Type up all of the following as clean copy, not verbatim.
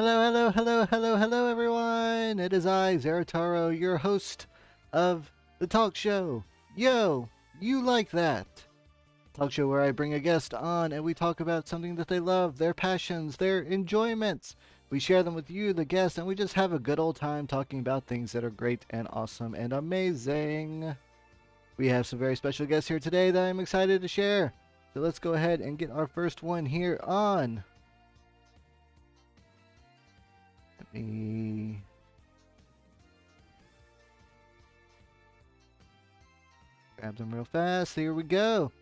Hello, hello, hello, hello, hello, everyone! It is I, Zarataro, your host of the talk show. Yo, you like that? Talk show where I bring a guest on and we talk about something that they love, their passions, their enjoyments. We share them with you, the guest, and we just have a good old time talking about things that are great and awesome and amazing. We have some very special guests here today that I'm excited to share. So let's go ahead and get our first one here on. Let me grab them real fast. Here we go.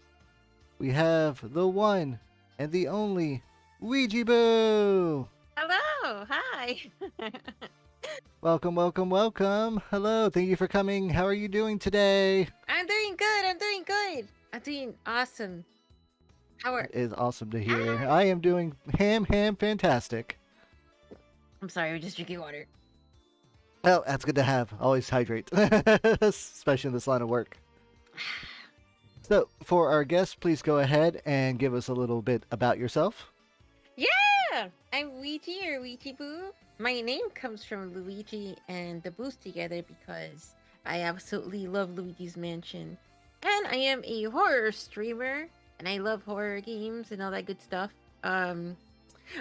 We have the one and the only WeegeeBoo. Hello, hi. Welcome, welcome, welcome. Hello, thank you for coming. How are you doing today? I'm doing good. I'm doing good. I'm doing awesome. How are? It is awesome to hear. Ah! I am doing fantastic. I'm sorry, we're just drinking water. Oh, that's good to have. Always hydrate, especially in this line of work. So, for our guest, please go ahead and give us a little bit about yourself. Yeah, I'm Ouija or WeegeeBoo. My name comes from Luigi and the Boos together because I absolutely love Luigi's Mansion, and I am a horror streamer, and I love horror games and all that good stuff.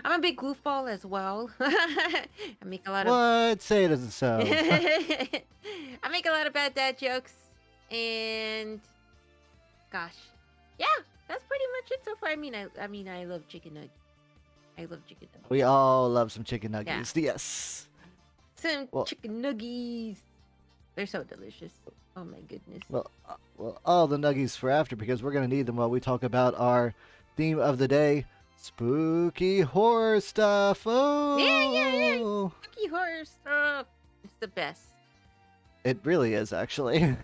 I'm a big goofball as well. I make a lot of What? Say it isn't so. I make a lot of bad dad jokes, and gosh, yeah, that's pretty much it so far. I mean, I love chicken nuggets. I love chicken nuggets. We all love some chicken nuggets. Yeah. Yes. Some Well, chicken nuggies. They're so delicious. Oh my goodness. well, all the nuggies for after because we're gonna need them while we talk about our theme of the day: spooky horror stuff. Yeah. Oh, Spooky horror stuff. It's the best. it really is actually.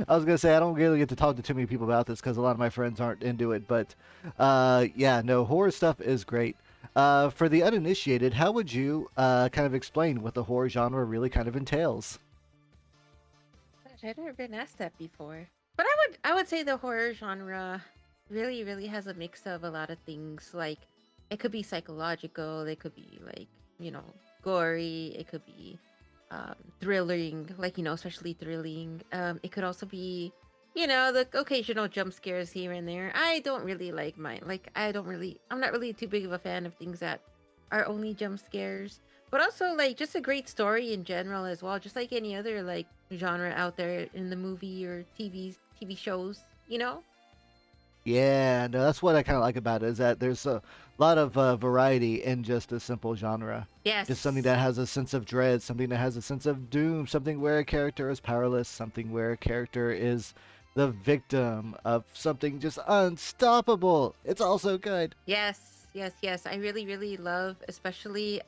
I was gonna say I don't really get to talk to too many people about this because a lot of my friends aren't into it, but yeah, no, horror stuff is great. For the uninitiated, how would you kind of explain what the horror genre really kind of entails? Gosh, I've never been asked that before. But I would say the horror genre really has a mix of a lot of things. Like it could be psychological, it could be like, gory, it could be thrilling, like, especially thrilling. It could also be, the occasional jump scares here and there. I don't really like mine. Like I'm not really too big of a fan of things that are only jump scares. But also like just a great story in general as well, just like any other like genre out there in the movie or TV shows, you know? Yeah, no, that's what I kind of like about it is that there's a lot of variety in just a simple genre. Just something Yes. that has a sense of dread, something that has a sense of doom, something where a character is powerless, something where a character is the victim of something just unstoppable. It's also good. Yes. I really love especially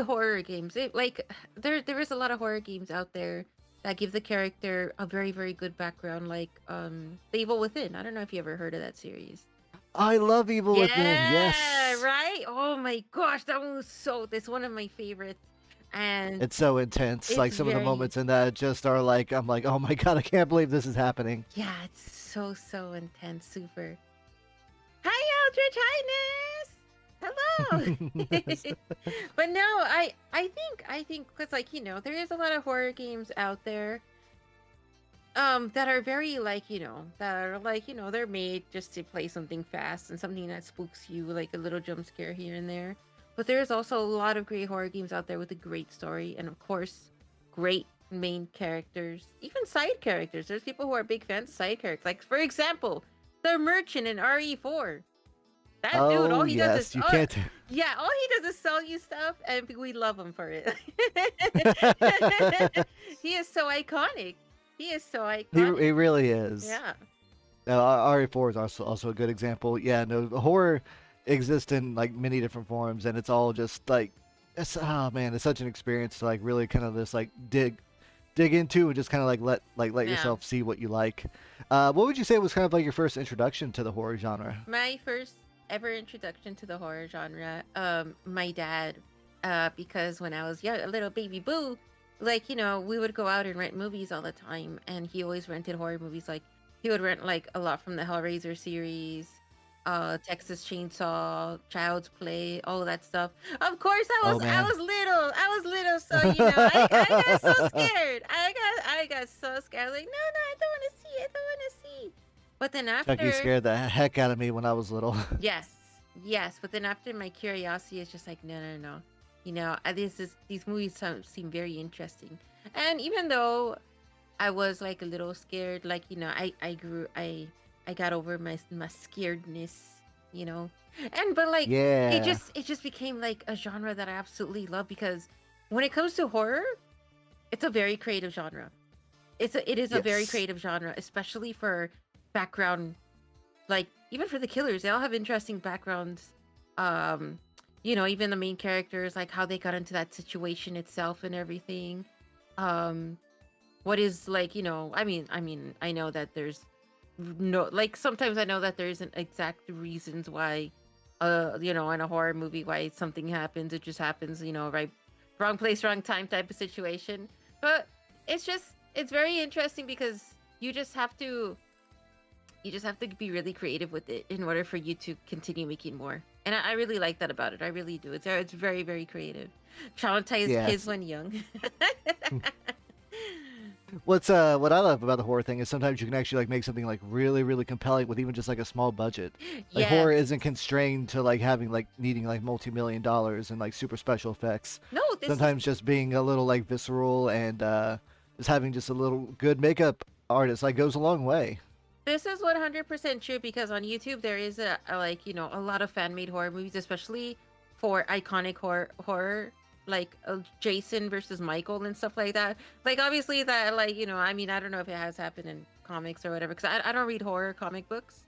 horror games. There is a lot of horror games out there that give the character a very good background, like The Evil Within. I don't know if you ever heard of that series. I love Evil Within. Yeah, Yes. right. Oh my gosh, that one was so. That's one of my favorites, and It's so intense. it's Like some of the very. moments in that just are like I'm like, "Oh my God, I can't believe this is happening." Yeah, it's so intense. Super. Hi, Eldritch Highness. Hello. But no, I think because like there is a lot of horror games out there that are very like they're made just to play something fast and something that spooks you, like a little jump scare here and there. But there's also a lot of great horror games out there with a great story and of course great main characters, even side characters. There's people who are big fans of side characters, like for example the merchant in RE4. That dude, all Oh, he does is yes, you can't. yeah, all he does is sell you stuff, and we love him for it. He is so iconic. He is so He iconic. really is. Yeah. No, RE4 is also a good example. Yeah, no, horror exists in like many different forms, and it's all just like it's oh man, it's such an experience to like really kind of just like dig into and just kind of like let Yeah. yourself see what you like. What would you say was kind of like your first introduction to the horror genre? My first ever introduction to the horror genre, my dad, because when I was young, a little baby boo, like, we would go out and rent movies all the time, and he always rented horror movies. Like, he would rent like a lot from the Hellraiser series. Texas Chainsaw, Child's Play, all of that stuff. Of course, I Oh was I man. was little. I was little, so I got so scared. I got so scared. Like, no, I don't want to see. I don't want to see. But then Chucky after, scared the heck out of me when I was little. yes, yes. But then after, my curiosity is just like, no. These movies seem very interesting. And even though I was like a little scared, like I got over my scaredness, you know. And but like Yeah. it just became like a genre that I absolutely love, because when it comes to horror, it's a very creative genre. It is a very Yes. creative genre, especially for background, like even for the killers, they all have interesting backgrounds. Um, even the main characters, like how they got into that situation itself and everything. Um, what is like, I know that there's no, like, sometimes I know that there isn't exact reasons why, in a horror movie, why something happens. It just happens, right, wrong place, wrong time type of situation. But it's very interesting, because you just have to you just have to be really creative with it in order for you to continue making more. And I really like that about it. I really do. It's very, very creative. Traumatized kids Yes. when young. What I love about the horror thing is sometimes you can actually like make something like really really compelling with even just like a small budget. Like Yes. horror isn't constrained to like having like needing like multi-million dollars and like super special effects. No, Sometimes just being a little like visceral and just having just a little good makeup artist like goes a long way. this is 100% true, because on YouTube there is a lot of fan-made horror movies, especially for iconic horror, like Jason versus Michael and stuff like that. Like, obviously that, like, I don't know if it has happened in comics or whatever, because I don't read horror comic books,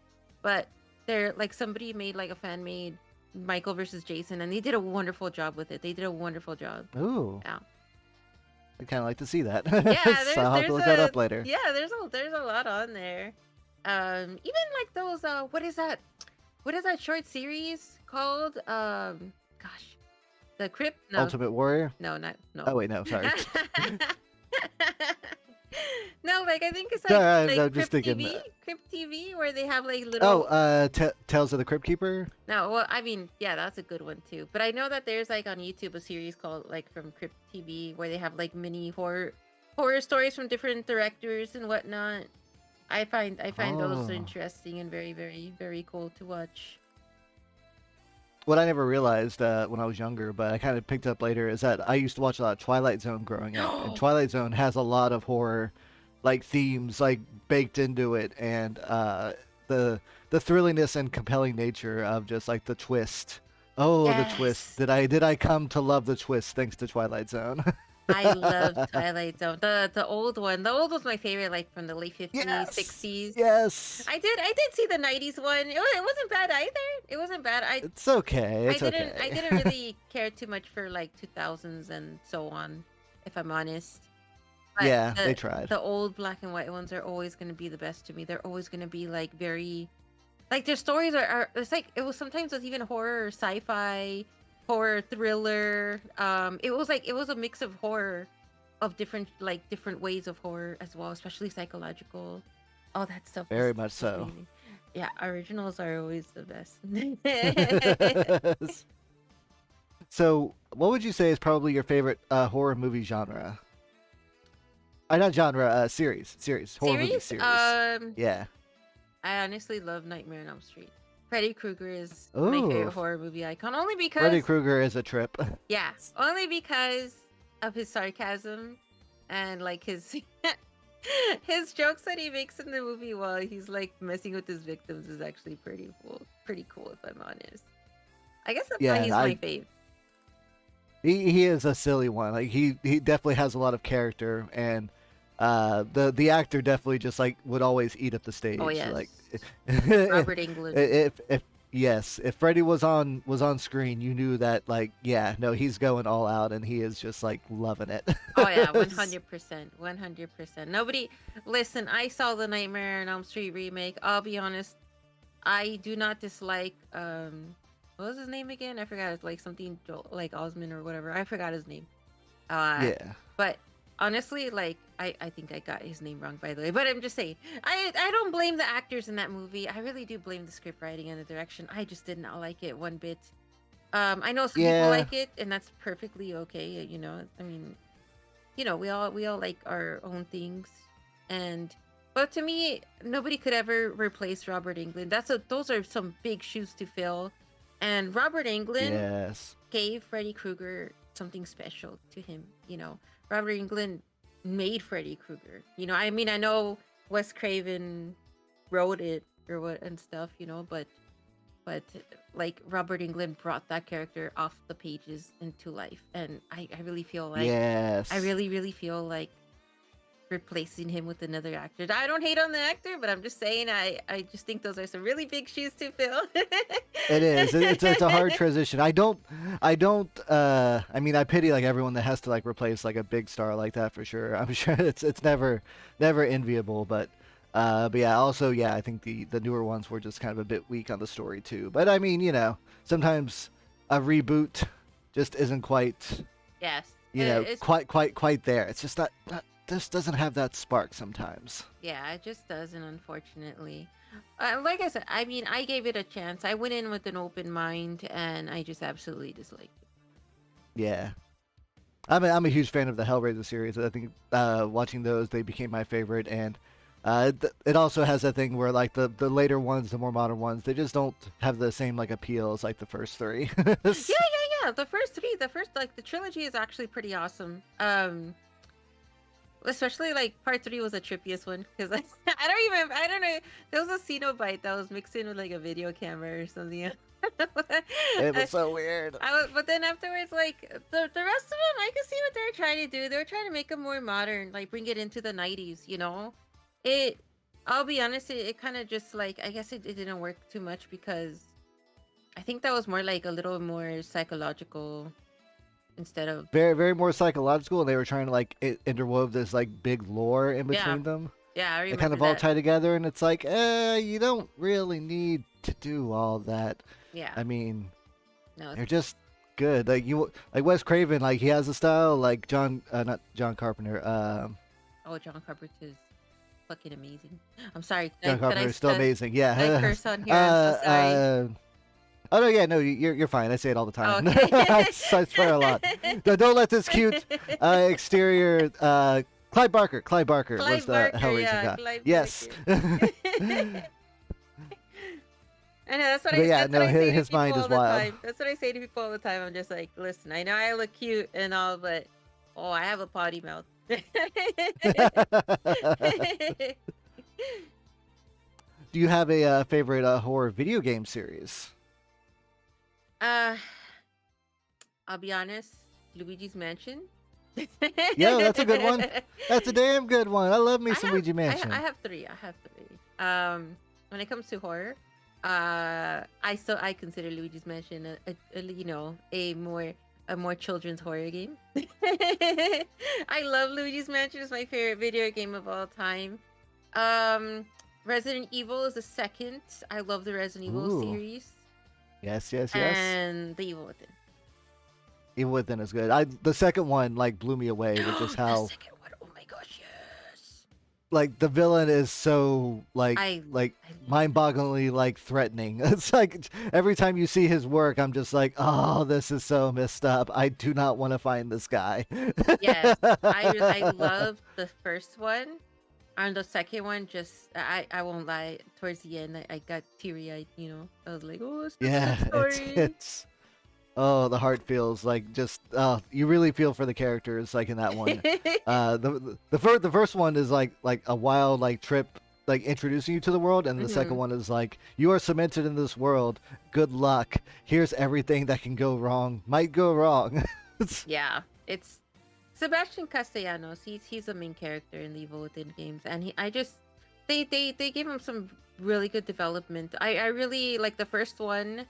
but they're like, somebody made like a fan-made Michael versus Jason, and they did a wonderful job with it. They did a wonderful job. Ooh, Yeah. I kind of like to see that. Yeah, So I'll have to there's look that a up later. yeah, there's a lot on there. Even like those what is that short series called? Gosh, the Crypt? No, Ultimate Warrior. no, not no. Oh wait, no, sorry. No, like, I think it's Sorry, like I'm just thinking. Crypt TV, where they have like Oh, little. Tales of the Crypt Keeper. No, well, I mean, yeah, that's a good one too. But I know that there's like on YouTube a series called like From Crypt TV, where they have like mini horror stories from different directors and whatnot. I find those Oh. interesting and very, very, very cool to watch. What I never realized when I was younger, but I kind of picked up later, is that I used to watch a lot of Twilight Zone growing up, and Twilight Zone has a lot of horror, like themes, like baked into it, and the thrilliness and compelling nature of just like the twist. Oh, the twist! Yes. Did I come to love the twist thanks to Twilight Zone? I love Twilight Zone. The old one. The old was my favorite, like from the late 50s, Yes, 60s. yes. I did see the 90s one. It wasn't bad either. It wasn't bad. It's okay. I It's didn't I okay. didn't really care too much for like 2000s and so on, if I'm honest. But Yeah, they tried. the old black and white ones are always going to be the best to me. They're always going to be like very, like, their stories are it's like, it was sometimes with even horror or sci-fi, horror thriller. It was a mix of horror, of different ways of horror as well, especially psychological. All that stuff Very much is so. amazing. Yeah, originals are always the best. So, what would you say is probably your favorite horror movie genre? Not genre, series, horror movie Series? series. Yeah. I honestly love Nightmare on Elm Street. Freddy Krueger is my Ooh, favorite horror movie icon, only Freddy because, Krueger is a trip. yeah, only because of his sarcasm, and like his his jokes that he makes in the movie while he's like messing with his victims is actually pretty cool, if I'm honest. I guess that's why Yeah, he's my fave. he is a silly one. Like he definitely has a lot of character, and the actor definitely just like would always eat up the Oh stage. yes, Like Robert Englund. if yes, if Freddy was on screen, you knew that like yeah, no, he's going all out and he is just like loving it. Oh yeah, 100%, 100%. Nobody, listen. I saw the Nightmare on Elm Street remake. I'll be honest. I do not dislike what was his name again? I forgot. It's like something like Osmond or whatever. I forgot his name. Uh Yeah. but honestly, like I think I got his name wrong, by the way, but I'm just saying, I don't blame the actors in that movie. I really do blame the script writing and the direction. I just did not like it one bit. I know some people Yeah, like it, and that's perfectly okay. I mean, we all like our own things, and but to me, nobody could ever replace Robert Englund. Those are some big shoes to fill, and Robert Englund yes, gave Freddy Krueger something special to him. Robert Englund made Freddy Krueger. I mean, I know Wes Craven wrote it or what and stuff, but like Robert Englund brought that character off the pages into life, and I really feel like I yes. really really feel like replacing him with another actor. I don't hate on the actor, but I'm just saying I just think those are some really big shoes to fill. It is. It's a hard transition. I mean, I pity like everyone that has to like replace like a big star like that for sure. I'm sure it's never enviable, but yeah, also yeah, I think the newer ones were just kind of a bit weak on the story too. But I mean, sometimes a reboot just isn't quite, Yes, it's quite there. It's just not just doesn't have that spark sometimes. yeah, it just doesn't, unfortunately. Like I said, I mean, I gave it a chance. I went in with an open mind, and I just absolutely disliked it. Yeah. I'm a huge fan of the Hellraiser series. I think watching those, they became my favorite, and it also has that thing where like the later ones, the more modern ones, they just don't have the same like appeal as like the first three. Yeah. The first three, like the trilogy is actually pretty awesome. Especially like part three was the trippiest one because I don't know. There was a Cenobite that was mixed in with like a video camera or something. It was so weird. But then afterwards, like the rest of them, I could see what they're trying to do. They're trying to make them more modern, like bring it into the '90s. It. I'll be honest, it kind of just like I guess it didn't work too much because I think that was more like a little more psychological instead of Very very more psychological, and they were trying to like interwove this like big lore in yeah, between them. yeah. I They kind remember of all that. tie together, and it's like, you don't really need to do all that. Yeah, I mean, no. they're just good. Like Wes Craven, like he has a style. Like not John Carpenter. Oh, John Carpenter's fucking amazing. I'm sorry. John Carpenter is still amazing. Did I Yeah. curse on here? I'm so sorry. Oh no, yeah, no, you're fine. I say it all the time. Okay. I swear a lot. Don't let this cute exterior. Clyde Barker. Clyde Barker was Clive the Barker, Hellraiser yeah, guy. Clive Yes. Barker. I know But yeah, that's what no, I say to his people mind all is the wild. time. That's what I say to people all the time. I'm just like, listen, I know I look cute and all, but oh, I have a potty mouth. Do you have a favorite horror video game series? uh, I'll be honest, Luigi's Mansion. Yeah, that's a good one. That's a damn good one. I love me I some have Luigi Mansion. I have three. I have three. When it comes to horror, I consider Luigi's Mansion a more children's horror game. I love Luigi's Mansion. It's my favorite video game of all time. Um, Resident Evil is the second. I love the Resident Evil Ooh. series Yes, yes, yes. and The Evil Within. Even Within is good. The second one like blew me away with just The how second one, oh my gosh, yes. like the villain is so like I mind-bogglingly like threatening. It's like every time you see his work, I'm just like, oh, this is so messed up. I do not want to find this guy. Yes, I love the first one, and the second one. Just I won't lie. Towards the end, I got teary eyed. I was like, oh, it's such a Yeah, good story. it's oh, the heart feels like just you really feel for the characters like in that one. The first one is like a wild like trip like introducing you to the world, and the second Hmm. one is like you are cemented in this world. Good luck. Here's everything that can go wrong. Might go wrong. Yeah, it's Sebastian Castellanos. He's the main character in the Evil Within games, and they gave him some really good development. I really like the first one.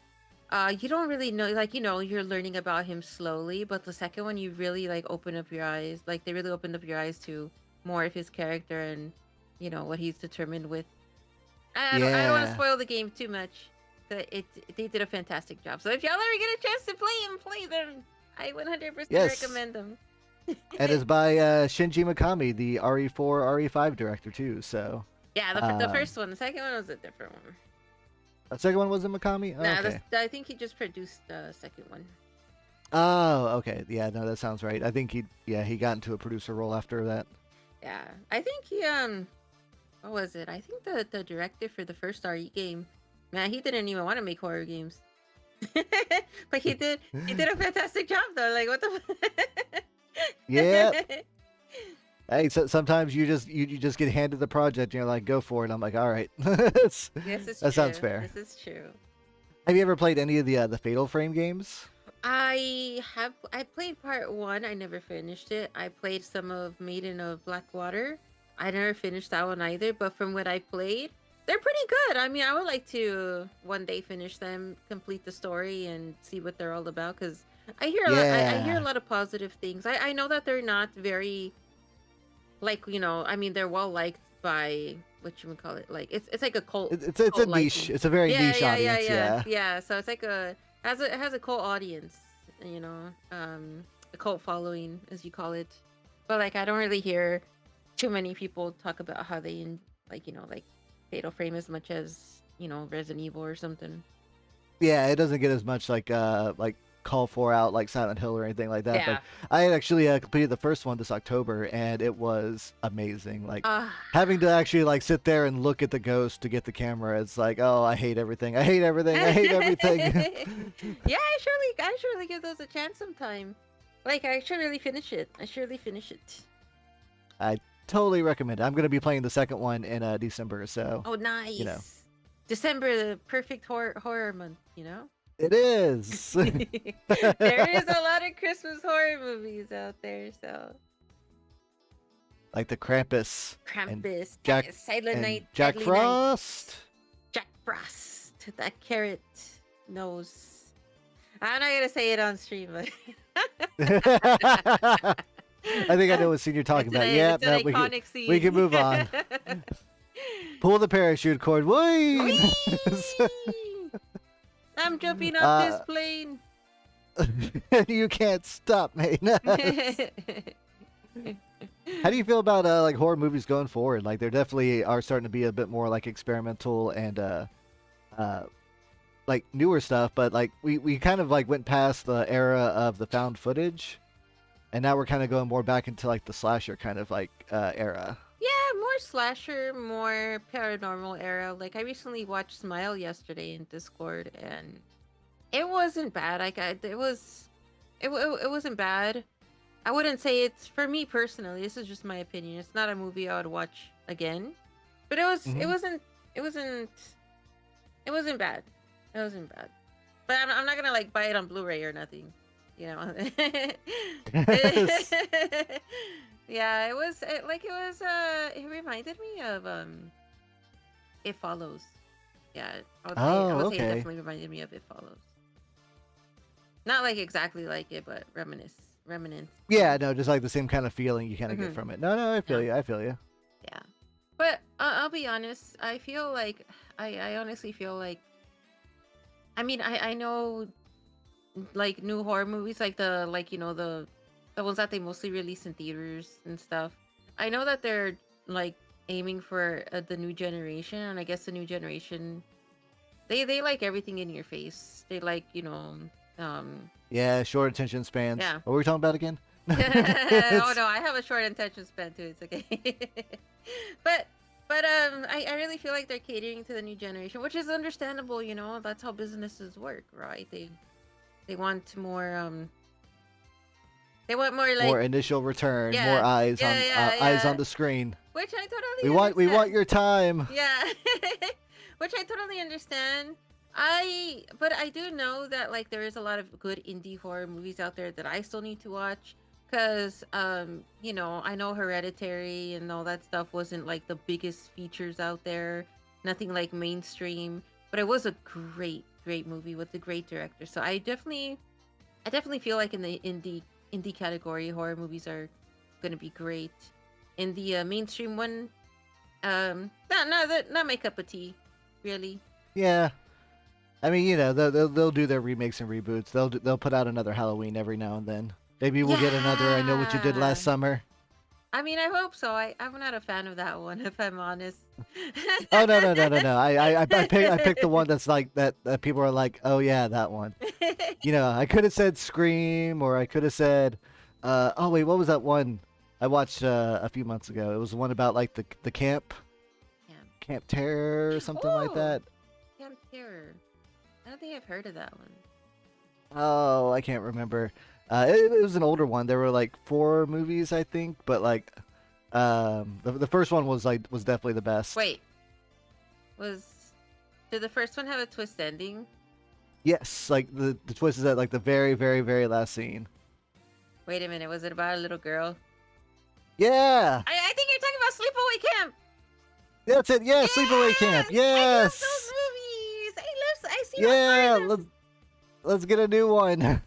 You don't really know, like you're learning about him slowly, but the second one you really like open up your eyes. Like they really opened up your eyes to more of his character and what he's determined with. I don't want to Yeah. spoil the game too much. But they did a fantastic job. So if y'all ever get a chance to play them, I 100% Yes. recommend them. And it's by Shinji Mikami, the RE4, RE5 director too. So Yeah, the um, first one. The second one was a different one. the second one wasn't Mikami. Oh, Nah, okay. I think he just produced the second one. Oh, okay. Yeah, no, that sounds right. I think he got into a producer role after that. Yeah, I think he what was it? I think the director for the first RE game, man, he didn't even want to make horror games. But he did. He did a fantastic job though. Like what Yeah. the? Hey, so sometimes you just get handed the project and you're like, go for it. I'm like, all right. That This is sounds true. fair. This is true. Have you ever played any of the Fatal Frame games? I played part one. I never finished it. I played some of Maiden of Blackwater. I never finished that one either. But from what I played, they're pretty good. I mean, I would like to one day finish them, complete the story, and see what they're all about. Because I hear a lot. I hear a Yeah. lot of positive things. I know that they're not very like I mean they're well liked by what you would call it, like it's like a It's a cult niche. liking. It's a very Yeah, niche yeah, yeah, audience. yeah, Yeah. yeah. So it's like it has a cult audience, you know, a cult following as you call it. But like I don't really hear too many people talk about how they like like Fatal Frame as much as Resident Evil or something. Yeah, it doesn't get as much like call for out like Silent Hill or anything like that. But Yeah. I had actually completed the first one this October, and it was amazing. Like uh having to actually like sit there and look at the ghost to get the camera. It's like, oh, I hate everything. I hate everything. I hate everything. Yeah, I surely give those a chance sometime. Like I should really finish it. I surely finish it. I totally recommend it. I'm gonna be playing the second one in December, so Oh, nice. you know December, the perfect horror month, it is. There is a lot of Christmas horror movies out there, so Like the Krampus and Krampus, Jack Silent and Night, Jack Deadly Frost. Night, Jack Frost, that carrot nose. I'm not gonna say it on stream, but I think I know what scene you're talking about. Yeah, it's an no, iconic scene. we can move on. Pull the parachute cord. Whee! Whee! I'm jumping off this plane. You can't stop me. How do you feel about like horror movies going forward? Like there definitely are starting to be a bit more like experimental and like newer stuff, but like we kind of like went past the era of the found footage, and now we're kind of going more back into like the slasher kind of like era. Yeah, more slasher, more paranormal era. Like I recently watched Smile yesterday in Discord, and it wasn't bad. It wasn't bad. I wouldn't say it's for me personally. This is just my opinion. It's not a movie I would watch again, but Mm-hmm. it wasn't bad. It wasn't bad. But I'm not gonna like buy it on Blu-ray or nothing. You know. Yeah, it reminded me of It Follows. Yeah, I Oh, would say it okay. definitely reminded me of It Follows. Not like exactly like it, but remnant. Yeah, no, just like the same kind of feeling you kind of get Mhm. from it. No, I feel Yeah. you. I feel you. Yeah. But I'll be honest, I feel like I honestly feel like I mean, I know like new horror movies like the ones that they mostly release in theaters and stuff. I know that they're like aiming for the new generation, and I guess the new generation they like everything in your face. They like, um Yeah, short attention spans. yeah. What were we talking about again? Oh no, I have a short attention span too. It's okay. but I really feel like they're catering to the new generation, which is understandable. That's how businesses work, right? They want more they want more like More initial return, more yeah eyes yeah on yeah eyes yeah, on the screen. which I We totally want understand. your time. Yeah, which I totally understand. But I do know that like there is a lot of good indie horror movies out there that I still need to watch because I know Hereditary and all that stuff wasn't like the biggest features out there, nothing like mainstream, but it was a great movie with a great director. So I definitely feel like in the indie category, horror movies are gonna be great. In the mainstream one, not my cup of tea, really. Yeah, I mean, they'll do their remakes and reboots. They'll put out another Halloween every now and then. Maybe we'll get another I Know What You Did Yeah. Last Summer. I mean, I hope so. I'm not a fan of that one, if I'm honest. Oh no no no no no! I picked the one that's like that people are like, oh yeah, that one. You know, I could have said Scream, or I could have said, oh wait, what was that one I watched a few months ago? It was the one about like the Camp. Camp Terror or something like Oh, that. Camp Terror. I don't think I've heard of that one. Oh, I can't remember. It was an older one. There were like four movies, I think, but like, the first one was definitely the best. Wait, was did the first one have a twist ending? Yes, like the twist is at like the very very very last scene. Wait a minute, was it about a little girl? Yeah, I think you're talking about Sleepaway Camp. that's it. Yeah, Sleepaway Yes, Camp. I love those Yes, movies. I see how far yeah. them. Let's get a new one. I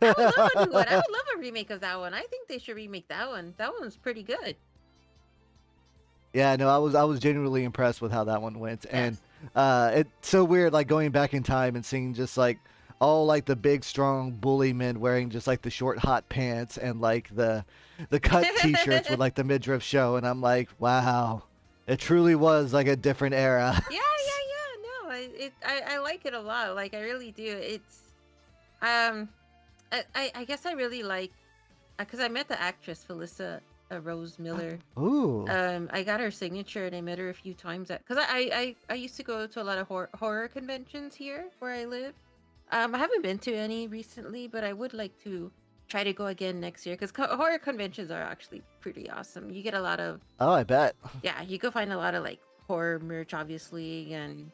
would love a new one. I would love a remake of that one. I think they should remake that one. That one was pretty good. Yeah, no, I was genuinely impressed with how that one went, and Yes. it's so weird, like going back in time and seeing just like all like the big strong bully men wearing just like the short hot pants and like the cut t-shirts with like the midriff show, and I'm like, wow, it truly was like a different era. Yeah. No, I like it a lot. Like I really do. It's um, I guess I really like because I met the actress Felissa Rose Miller. Ooh, I got her signature and I met her a few times at because I used to go to a lot of horror conventions here where I live. I haven't been to any recently, but I would like to try to go again next year because horror conventions are actually pretty awesome. You get a lot of oh, I bet. yeah, you go find a lot of like horror merch, obviously, and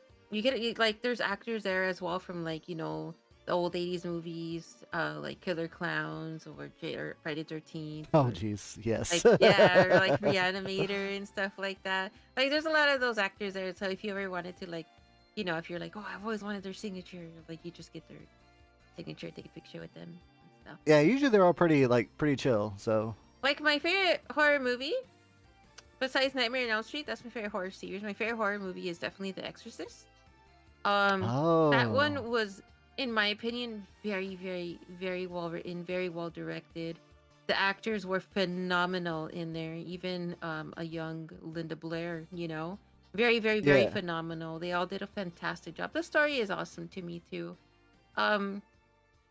like there's actors there as well from like the old '80s movies, like Killer Clowns or Friday 13th, Oh, or jeez, yes. like yeah, or like Reanimator and stuff like that. Like there's a lot of those actors there. So if you ever wanted to like, if you're like, oh, I've always wanted their signature, like you just get their signature, take a picture with them and stuff. Yeah, usually they're all pretty chill. So, Like my favorite horror movie, besides Nightmare on Elm Street, that's my favorite horror series. My favorite horror movie is definitely The Exorcist. That oh, one was, in my opinion, very, very, very well written, very well directed. The actors were phenomenal in there. Even a young Linda Blair, very, very, very yeah, phenomenal. They all did a fantastic job. The story is awesome to me too. Um,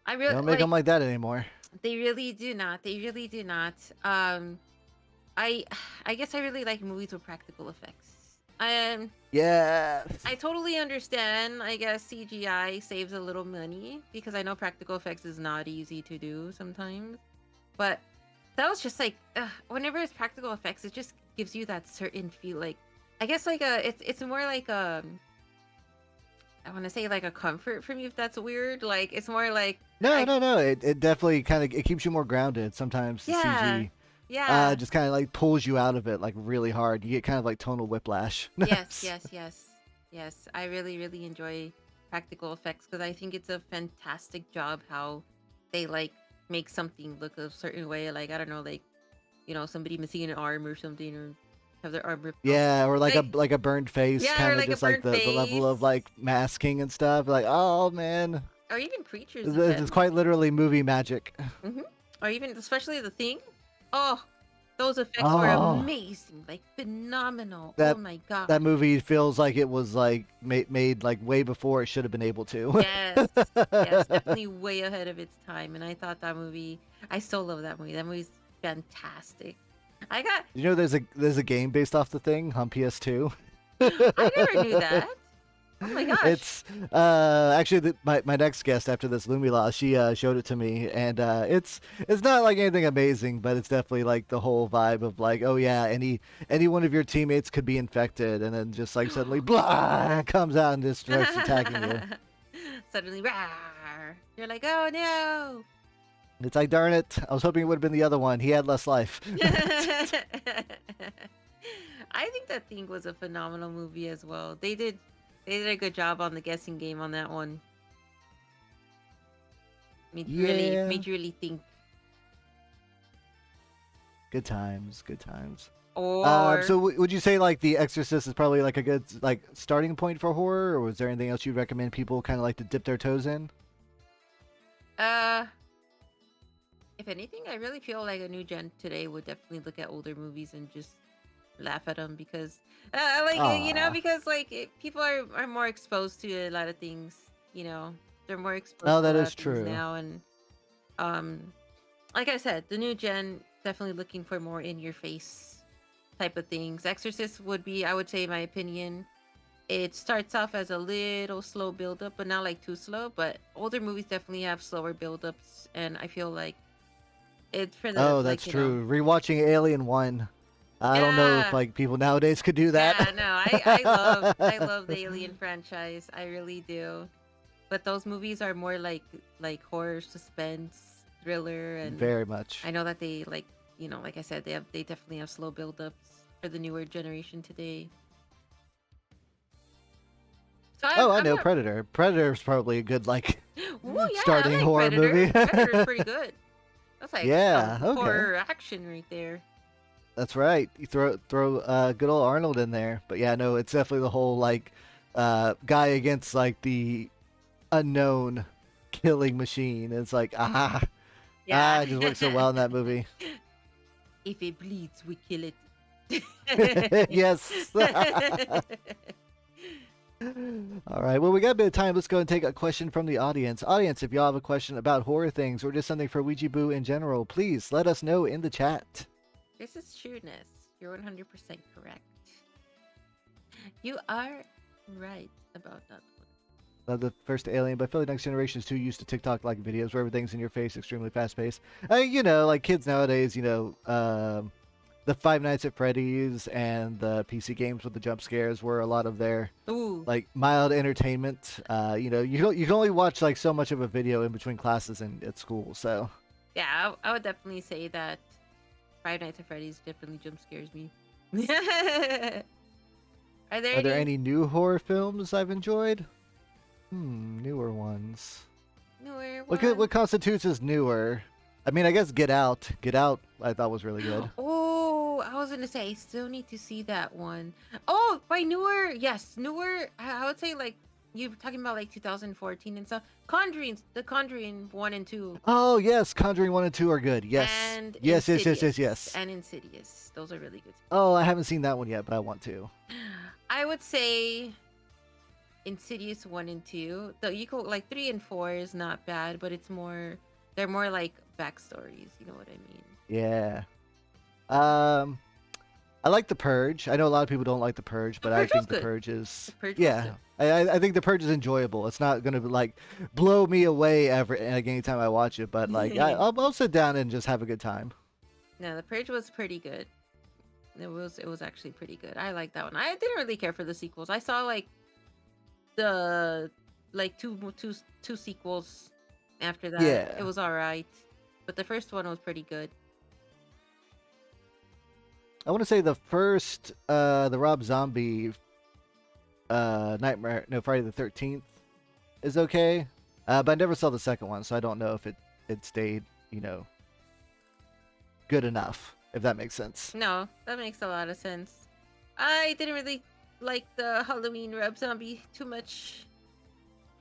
I they really don't make like. them like that anymore. They really do not. They really do not. I I guess I really like movies with practical effects. Yeah, I totally understand. I guess CGI saves a little money because I know practical effects is not easy to do sometimes. But that was just like whenever it's practical effects, it just gives you that certain feel. Like I guess like it's more like I want to say like a comfort for me if that's weird. Like it's more like no, I no, no. It definitely kind of it keeps you more grounded. Sometimes the yeah CG yeah just kind of like pulls you out of it like really hard. You get kind of like tonal whiplash. yes. I really, really enjoy practical effects because I think it's a fantastic job how they like make something look a certain way. Like I don't know, like somebody missing an arm or something, or have their arm ripped off. Yeah, or Like like a burned face, yeah, or kind of like a just like burnt the level face, of like masking and stuff. Like, oh man, or even creatures it's even. quite literally movie magic. hmm Or even especially the thing. Oh, those effects were Oh, amazing, like phenomenal. Oh that my god. that movie feels like it was like made like way before it should have been able to. Yes, yes, definitely way ahead of its time. And I thought that movie, I still love that movie. That movie's fantastic. I got, You know, there's a game based off the thing on PS2. I never knew that. Oh my gosh. It's actually my next guest after this, Lumila, she showed it to me, and it's not like anything amazing, but it's definitely like the whole vibe of like, oh yeah, any one of your teammates could be infected, and then just like suddenly blah comes out and just starts attacking you. Suddenly, rawr. You're like, oh no. It's like, darn it, I was hoping it would have been the other one. He had less life. I think that thing was a phenomenal movie as well. They did a good job on the guessing game on that one. Yeah, Made you really think. good times, good times. Or So would you say like The Exorcist is probably like a good like starting point for horror, or was there anything else you'd recommend people kind of like to dip their toes in? uh if If anything, I really feel like a new gen today would definitely look at older movies and just laugh at them because, Ah, because people are more exposed to a lot of things. They're more exposed oh, to a that lot is of things true. now, and um, like I said, the new gen definitely looking for more in your face type of things. Exorcist would be, I would say, my opinion. It starts off as a little slow build up, but not like too slow. But older movies definitely have slower build ups, and I feel like it's for the Oh, that's true. Rewatching Alien 1. I don't know if yeah. like people nowadays could do that. Yeah, no, I love the Alien franchise. I really do. But those movies are more like horror, suspense, thriller, and Very much. I know that they like I said, they definitely have slow build-ups for the newer generation today. So Oh, I I'm know not. Predator. Predator's probably a good like Oh yeah, starting I like horror Predator. movie. Predator's pretty good. That's like Yeah, some okay. horror action right there. That's right. You throw good old Arnold in there. But yeah, no, it's definitely the whole like guy against like the unknown killing machine. It's like Yeah. it just works so well in that movie. If it bleeds, we kill it. Yes. All right. Well, we got a bit of time. Let's go and take a question from the audience. Audience, if y'all have a question about horror things or just something for WeegeeBoo in general, please let us know in the chat. This is trueness. You're 100% correct. You are right about that one. Love the first Alien, but I feel like Next Generation is too used to TikTok like videos where everything's in your face, extremely fast paced. Like kids nowadays, the Five Nights at Freddy's and the PC games with the jump scares were a lot of their Ooh. like mild entertainment. You can only watch like so much of a video in between classes and at school. So Yeah, I would definitely say that Five Nights at Freddy's definitely jump scares me. Are there are there any any new horror films I've enjoyed? Newer ones. newer What ones? constitutes as newer? I mean, I guess Get Out. Get Out, I thought was really good. Oh, I was gonna say I still need to see that one. Oh, by newer, yes, newer. I would say like you were talking about like 2014 and stuff. The Conjuring 1 and 2, Oh yes, Conjuring 1 and 2 are good. Yes, and yes, yes, yes, yes, yes. Insidious. Those are really good. Oh, I haven't seen that one yet, but I want to. I would say Insidious 1 and 2. Though you go like 3 and 4 is not bad, but they're more like backstories. You know what I mean? Yeah. Um, I like The Purge. I know a lot of people don't like The Purge, The but I Purge was think The good. Purge is The Purge was yeah. good. I think The Purge is enjoyable. It's not gonna like blow me away ever like anytime I watch it, but like I'll sit down and just have a good time. No, The Purge was pretty good. It was actually pretty good. I like that one. I didn't really care for the sequels. I saw like the like two sequels after that. It Yeah. was all right, but the first one was pretty good. I want to say the first the Rob Zombie Nightmare no Friday the 13th is okay. But I never saw the second one, so I don't know if it stayed, good enough, if that makes sense. No, that makes a lot of sense. I didn't really like the Halloween Rob Zombie too much.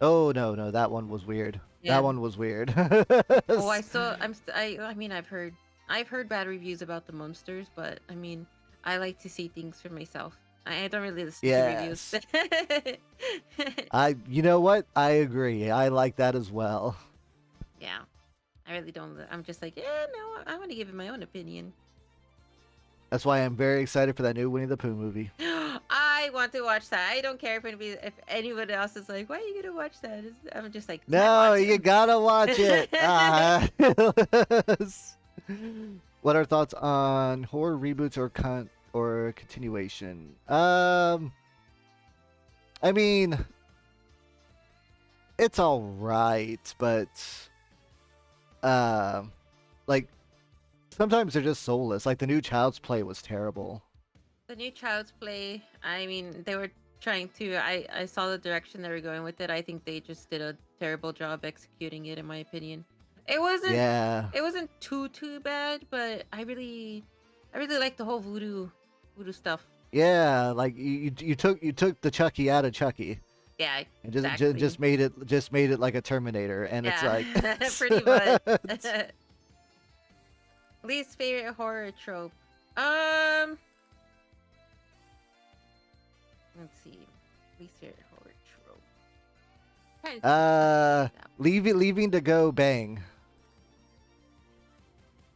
Oh no, that one was weird. Yeah. That one was weird. Oh, I mean, I've heard bad reviews about the monsters, but I mean, I like to see things for myself. I don't really listen to reviews. Yes. You know what? I agree. I like that as well. Yeah, I really don't. I'm just like, yeah, no, I want to give it my own opinion. That's why I'm very excited for that new Winnie the Pooh movie. I want to watch that. I don't care if anyone else is like, why are you gonna watch that? I'm just like, I No, want you to. gotta watch it. What are thoughts on horror reboots or continuation? I mean, it's all right, but like sometimes they're just soulless. Like the new Child's Play was terrible. The new Child's Play. I mean, they were trying to. I saw the direction they were going with it. I think they just did a terrible job executing it, in my opinion. It wasn't. Yeah. It wasn't too bad, but I really like the whole voodoo stuff. Yeah, like you took the Chucky out of Chucky Yeah, and exactly. just made it like a Terminator, and it's Yeah, like pretty much. Least favorite horror trope. Let's see. Least favorite horror trope. Trying to think what Uh, stands out. leaving to go bang.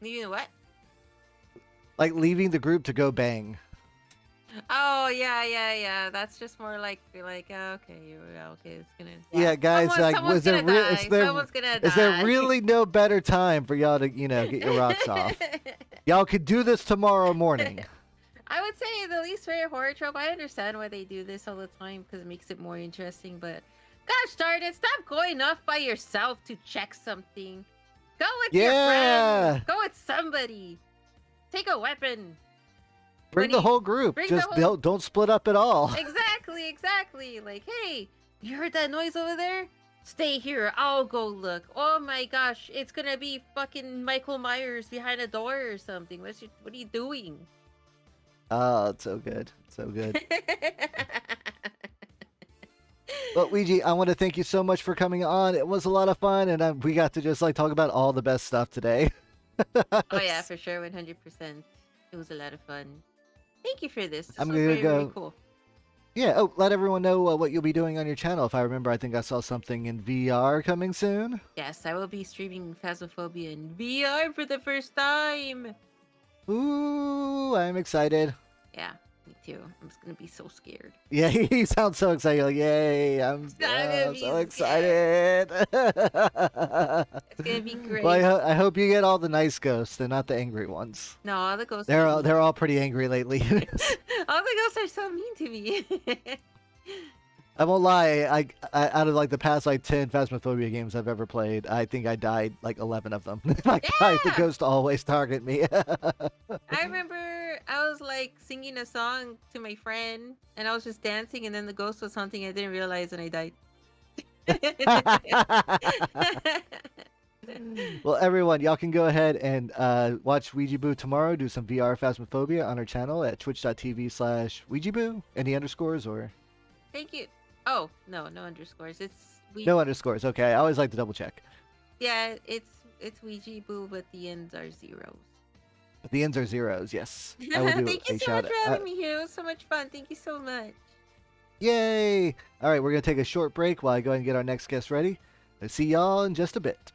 You know what? Like leaving the group to go bang. Oh yeah. That's just more like you're like okay, okay. It's gonna Yeah, guys, like, someone's gonna die. Someone's gonna is there die. really no better time for y'all to, get your rocks off? Y'all could do this tomorrow morning. I would say the least favorite horror trope. I understand why they do this all the time because it makes it more interesting. But gosh darn it, stop going off by yourself to check something. Go with your Yeah. friends. Go with somebody. Take a weapon. Bring the whole group. bring Just the whole- don't split up at all. Exactly. Like, hey, you heard that noise over there? Stay here. I'll go look. Oh my gosh, it's gonna be fucking Michael Myers behind a door or something. What are you doing? Oh, it's so good. So good. Well, Ouija, I want to thank you so much for coming on. It was a lot of fun, and we got to just like talk about all the best stuff today. Oh yeah, for sure, 100%. It was a lot of fun. Thank you for this. I'm was gonna very, go. very cool. Yeah. Oh, let everyone know what you'll be doing on your channel. If I remember, I think I saw something in VR coming soon. Yes, I will be streaming Phasmophobia in VR for the first time. Ooh, I'm excited. Yeah, me too. I'm just gonna be so scared. Yeah, you sound so excited. You're like, yay, I'm gonna be so excited. It's gonna be great. Well, I hope you get all the nice ghosts and not the angry ones. No, the ghosts. They're all pretty angry lately. All the ghosts are so mean to me. I won't lie. I out of like the past like 10 Phasmophobia games I've ever played, I think I died like 11 of them. Like, the ghosts always target me. I remember I was like singing a song to my friend, and I was just dancing, and then the ghost was hunting. I didn't realize, and I died. Well, everyone, y'all can go ahead and watch WeegeeBoo tomorrow. Do some VR Phasmophobia on our channel at twitch.tv/WeegeeBoo. Any underscores or? Thank you. Oh no underscores. It's No underscores. Okay, I always like to double check. Yeah, it's WeegeeBoo, but the ends are zeros. But the ends are zeros. Yes. I will do Thank you a so shout much for having me here. It was so much fun. Thank you so much. Yay! All right, we're gonna take a short break while I go ahead and get our next guest ready. I'll see y'all in just a bit.